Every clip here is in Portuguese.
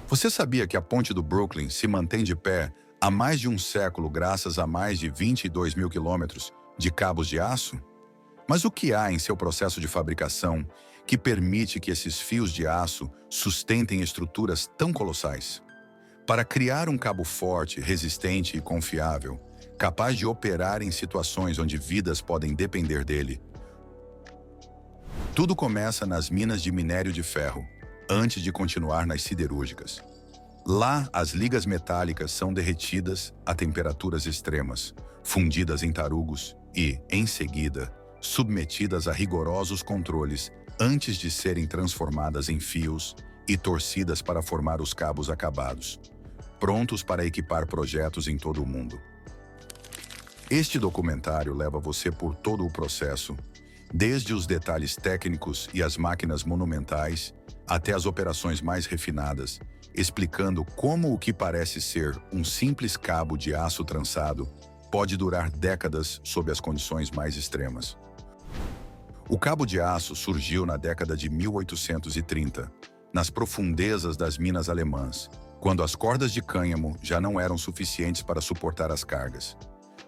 Você sabia que a ponte do Brooklyn se mantém de pé há mais de um século graças a mais de 22 mil quilômetros de cabos de aço? Mas o que há em seu processo de fabricação que permite que esses fios de aço sustentem estruturas tão colossais? Para criar um cabo forte, resistente e confiável, capaz de operar em situações onde vidas podem depender dele, tudo começa nas minas de minério de ferro, antes de continuar nas siderúrgicas. Lá, as ligas metálicas são derretidas a temperaturas extremas, fundidas em tarugos e, em seguida, submetidas a rigorosos controles antes de serem transformadas em fios e torcidas para formar os cabos acabados, prontos para equipar projetos em todo o mundo. Este documentário leva você por todo o processo, desde os detalhes técnicos e as máquinas monumentais até as operações mais refinadas, explicando como o que parece ser um simples cabo de aço trançado pode durar décadas sob as condições mais extremas. O cabo de aço surgiu na década de 1830, nas profundezas das minas alemãs, quando as cordas de cânhamo já não eram suficientes para suportar as cargas.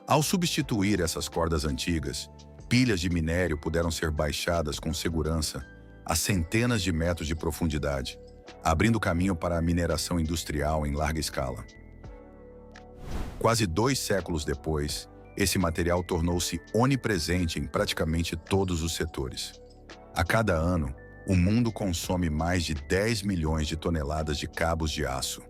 Ao substituir essas cordas antigas, pilhas de minério puderam ser baixadas com segurança a centenas de metros de profundidade, abrindo caminho para a mineração industrial em larga escala. Quase 2 séculos depois, esse material tornou-se onipresente em praticamente todos os setores. A cada ano, o mundo consome mais de 10 milhões de toneladas de cabos de aço,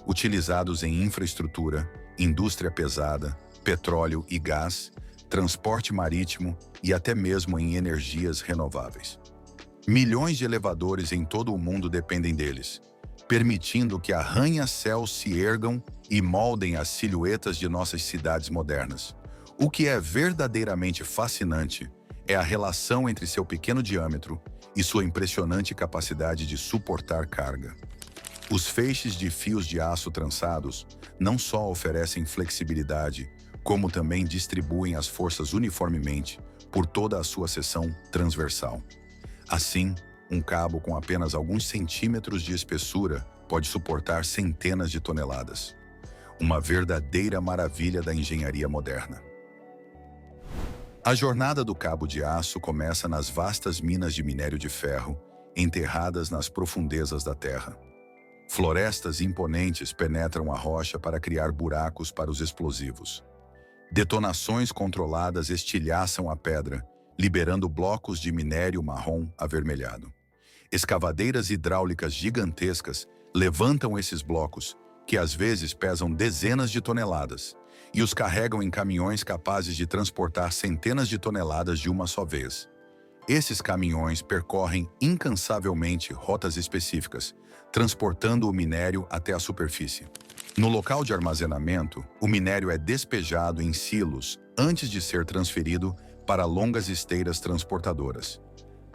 utilizados em infraestrutura, indústria pesada, petróleo e gás, transporte marítimo e até mesmo em energias renováveis. Milhões de elevadores em todo o mundo dependem deles, permitindo que arranha-céus se ergam e moldem as silhuetas de nossas cidades modernas. O que é verdadeiramente fascinante é a relação entre seu pequeno diâmetro e sua impressionante capacidade de suportar carga. Os feixes de fios de aço trançados não só oferecem flexibilidade, como também distribuem as forças uniformemente por toda a sua seção transversal. Assim, um cabo com apenas alguns centímetros de espessura pode suportar centenas de toneladas. Uma verdadeira maravilha da engenharia moderna. A jornada do cabo de aço começa nas vastas minas de minério de ferro, enterradas nas profundezas da terra. Florestas imponentes penetram a rocha para criar buracos para os explosivos. Detonações controladas estilhaçam a pedra, liberando blocos de minério marrom avermelhado. Escavadeiras hidráulicas gigantescas levantam esses blocos, que às vezes pesam dezenas de toneladas, e os carregam em caminhões capazes de transportar centenas de toneladas de uma só vez. Esses caminhões percorrem incansavelmente rotas específicas, transportando o minério até a superfície. No local de armazenamento, o minério é despejado em silos antes de ser transferido para longas esteiras transportadoras.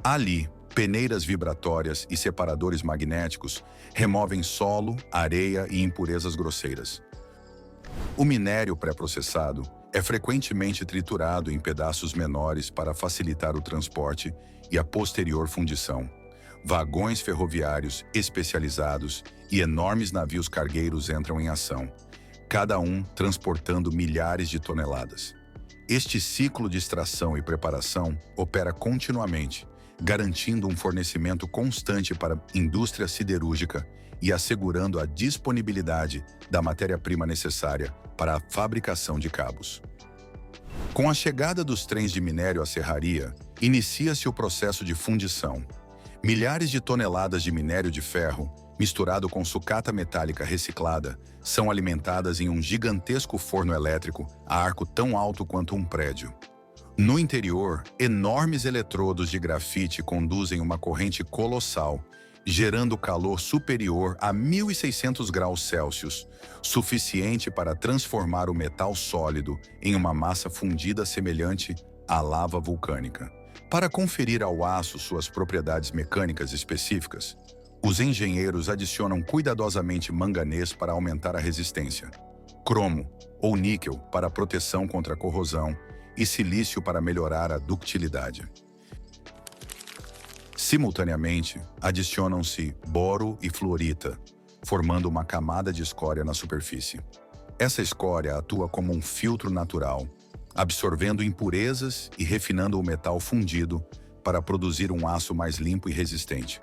Ali, peneiras vibratórias e separadores magnéticos removem solo, areia e impurezas grosseiras. O minério pré-processado é frequentemente triturado em pedaços menores para facilitar o transporte e a posterior fundição. Vagões ferroviários especializados e enormes navios cargueiros entram em ação, cada um transportando milhares de toneladas. Este ciclo de extração e preparação opera continuamente, garantindo um fornecimento constante para a indústria siderúrgica e assegurando a disponibilidade da matéria-prima necessária para a fabricação de cabos. Com a chegada dos trens de minério à serraria, inicia-se o processo de fundição. Milhares de toneladas de minério de ferro, misturado com sucata metálica reciclada, são alimentadas em um gigantesco forno elétrico a arco tão alto quanto um prédio. No interior, enormes eletrodos de grafite conduzem uma corrente colossal, gerando calor superior a 1.600 graus Celsius, suficiente para transformar o metal sólido em uma massa fundida semelhante à lava vulcânica. Para conferir ao aço suas propriedades mecânicas específicas, os engenheiros adicionam cuidadosamente manganês para aumentar a resistência, cromo ou níquel para proteção contra a corrosão e silício para melhorar a ductilidade. Simultaneamente, adicionam-se boro e fluorita, formando uma camada de escória na superfície. Essa escória atua como um filtro natural, absorvendo impurezas e refinando o metal fundido para produzir um aço mais limpo e resistente.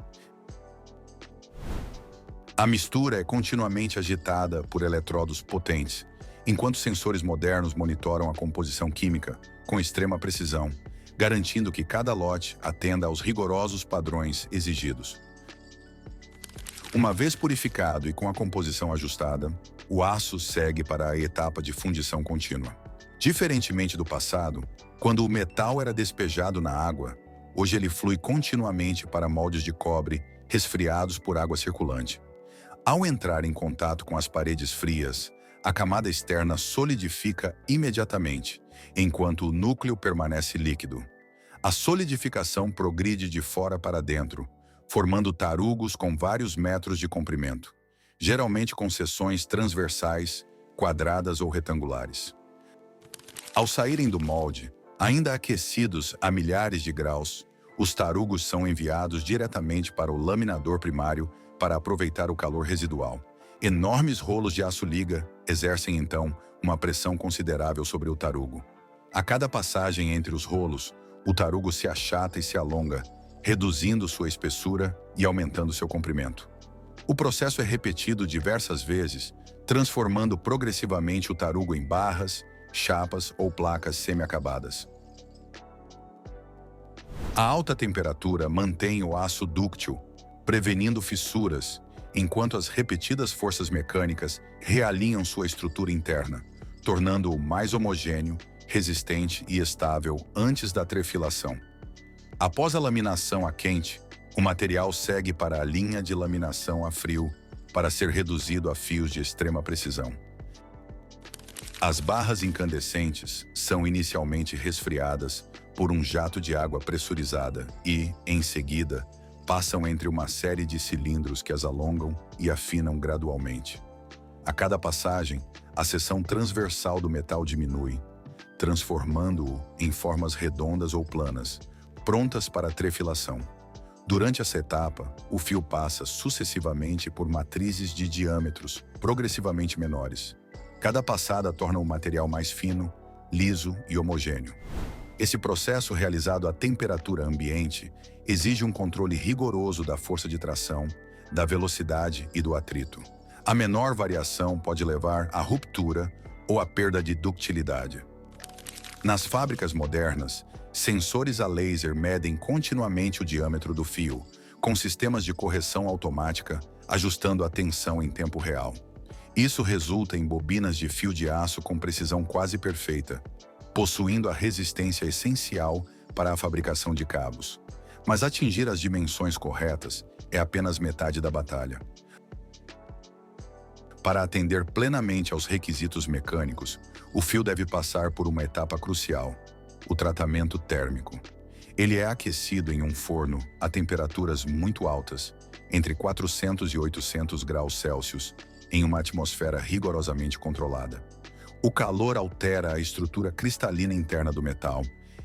A mistura é continuamente agitada por eletrodos potentes, enquanto sensores modernos monitoram a composição química com extrema precisão, garantindo que cada lote atenda aos rigorosos padrões exigidos. Uma vez purificado e com a composição ajustada, o aço segue para a etapa de fundição contínua. Diferentemente do passado, quando o metal era despejado na água, hoje ele flui continuamente para moldes de cobre resfriados por água circulante. Ao entrar em contato com as paredes frias, a camada externa solidifica imediatamente, enquanto o núcleo permanece líquido. A solidificação progride de fora para dentro, formando tarugos com vários metros de comprimento, geralmente com seções transversais, quadradas ou retangulares. Ao saírem do molde, ainda aquecidos a milhares de graus, os tarugos são enviados diretamente para o laminador primário para aproveitar o calor residual. Enormes rolos de aço-liga exercem, então, uma pressão considerável sobre o tarugo. A cada passagem entre os rolos, o tarugo se achata e se alonga, reduzindo sua espessura e aumentando seu comprimento. O processo é repetido diversas vezes, transformando progressivamente o tarugo em barras, chapas ou placas semi-acabadas. A alta temperatura mantém o aço dúctil, prevenindo fissuras, enquanto as repetidas forças mecânicas realinham sua estrutura interna, tornando-o mais homogêneo, resistente e estável antes da trefilação. Após a laminação a quente, o material segue para a linha de laminação a frio para ser reduzido a fios de extrema precisão. As barras incandescentes são inicialmente resfriadas por um jato de água pressurizada e, em seguida, passam entre uma série de cilindros que as alongam e afinam gradualmente. A cada passagem, a seção transversal do metal diminui, transformando-o em formas redondas ou planas, prontas para a trefilação. Durante essa etapa, o fio passa sucessivamente por matrizes de diâmetros progressivamente menores. Cada passada torna o material mais fino, liso e homogêneo. Esse processo, realizado à temperatura ambiente, exige um controle rigoroso da força de tração, da velocidade e do atrito. A menor variação pode levar à ruptura ou à perda de ductilidade. Nas fábricas modernas, sensores a laser medem continuamente o diâmetro do fio, com sistemas de correção automática, ajustando a tensão em tempo real. Isso resulta em bobinas de fio de aço com precisão quase perfeita, possuindo a resistência essencial para a fabricação de cabos. Mas atingir as dimensões corretas é apenas metade da batalha. Para atender plenamente aos requisitos mecânicos, o fio deve passar por uma etapa crucial: o tratamento térmico. Ele é aquecido em um forno a temperaturas muito altas, entre 400 e 800 graus Celsius, em uma atmosfera rigorosamente controlada. O calor altera a estrutura cristalina interna do metal,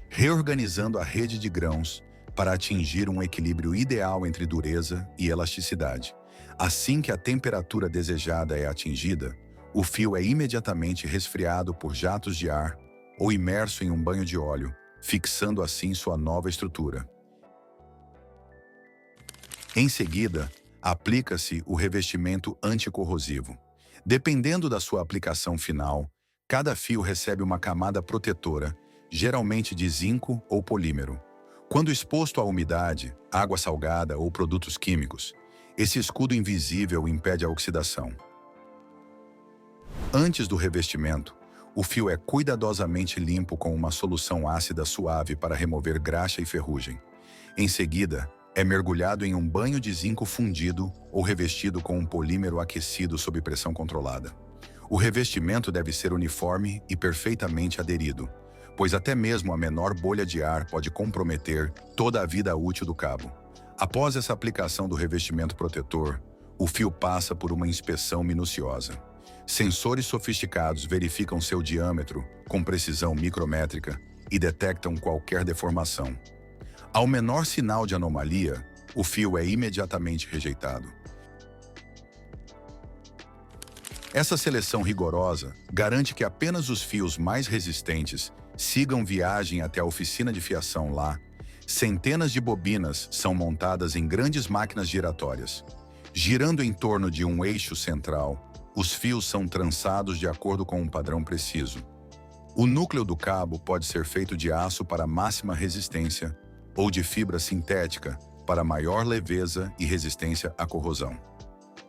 reorganizando a rede de grãos para atingir um equilíbrio ideal entre dureza e elasticidade. Assim que a temperatura desejada é atingida, o fio é imediatamente resfriado por jatos de ar ou imerso em um banho de óleo, fixando assim sua nova estrutura. Em seguida, aplica-se o revestimento anticorrosivo. Dependendo da sua aplicação final, cada fio recebe uma camada protetora, geralmente de zinco ou polímero. Quando exposto à umidade, água salgada ou produtos químicos, esse escudo invisível impede a oxidação. Antes do revestimento, o fio é cuidadosamente limpo com uma solução ácida suave para remover graxa e ferrugem. Em seguida, é mergulhado em um banho de zinco fundido ou revestido com um polímero aquecido sob pressão controlada. O revestimento deve ser uniforme e perfeitamente aderido, pois até mesmo a menor bolha de ar pode comprometer toda a vida útil do cabo. Após essa aplicação do revestimento protetor, o fio passa por uma inspeção minuciosa. Sensores sofisticados verificam seu diâmetro com precisão micrométrica e detectam qualquer deformação. Ao menor sinal de anomalia, o fio é imediatamente rejeitado. Essa seleção rigorosa garante que apenas os fios mais resistentes sigam viagem até a oficina de fiação lá. Centenas de bobinas são montadas em grandes máquinas giratórias. Girando em torno de um eixo central, os fios são trançados de acordo com um padrão preciso. O núcleo do cabo pode ser feito de aço para máxima resistência ou de fibra sintética para maior leveza e resistência à corrosão.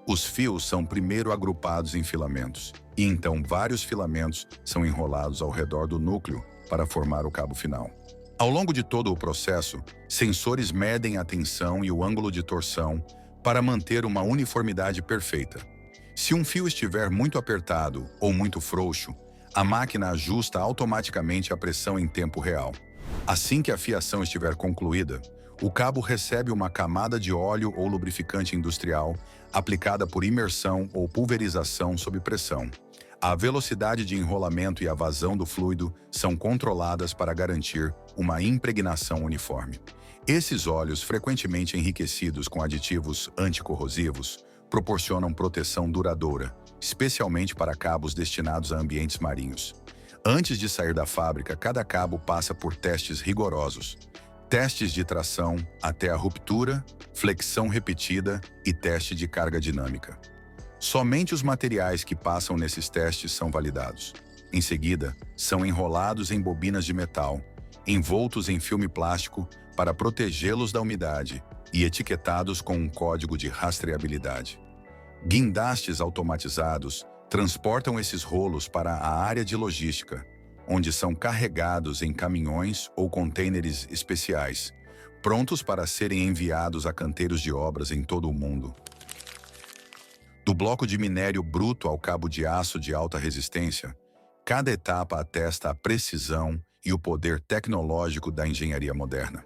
Os fios são primeiro agrupados em filamentos, e então vários filamentos são enrolados ao redor do núcleo para formar o cabo final. Ao longo de todo o processo, sensores medem a tensão e o ângulo de torção para manter uma uniformidade perfeita. Se um fio estiver muito apertado ou muito frouxo, a máquina ajusta automaticamente a pressão em tempo real. Assim que a fiação estiver concluída, o cabo recebe uma camada de óleo ou lubrificante industrial aplicada por imersão ou pulverização sob pressão. A velocidade de enrolamento e a vazão do fluido são controladas para garantir uma impregnação uniforme. Esses óleos, frequentemente enriquecidos com aditivos anticorrosivos, proporcionam proteção duradoura, especialmente para cabos destinados a ambientes marinhos. Antes de sair da fábrica, cada cabo passa por testes rigorosos. Testes de tração até a ruptura, flexão repetida e teste de carga dinâmica. Somente os materiais que passam nesses testes são validados. Em seguida, são enrolados em bobinas de metal, envoltos em filme plástico para protegê-los da umidade e etiquetados com um código de rastreabilidade. Guindastes automatizados transportam esses rolos para a área de logística, onde são carregados em caminhões ou contêineres especiais, prontos para serem enviados a canteiros de obras em todo o mundo. Do bloco de minério bruto ao cabo de aço de alta resistência, cada etapa atesta a precisão e o poder tecnológico da engenharia moderna.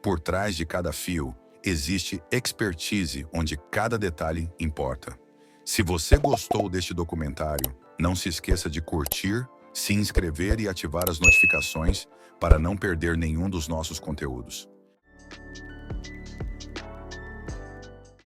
Por trás de cada fio, existe expertise onde cada detalhe importa. Se você gostou deste documentário, não se esqueça de curtir, se inscrever e ativar as notificações para não perder nenhum dos nossos conteúdos.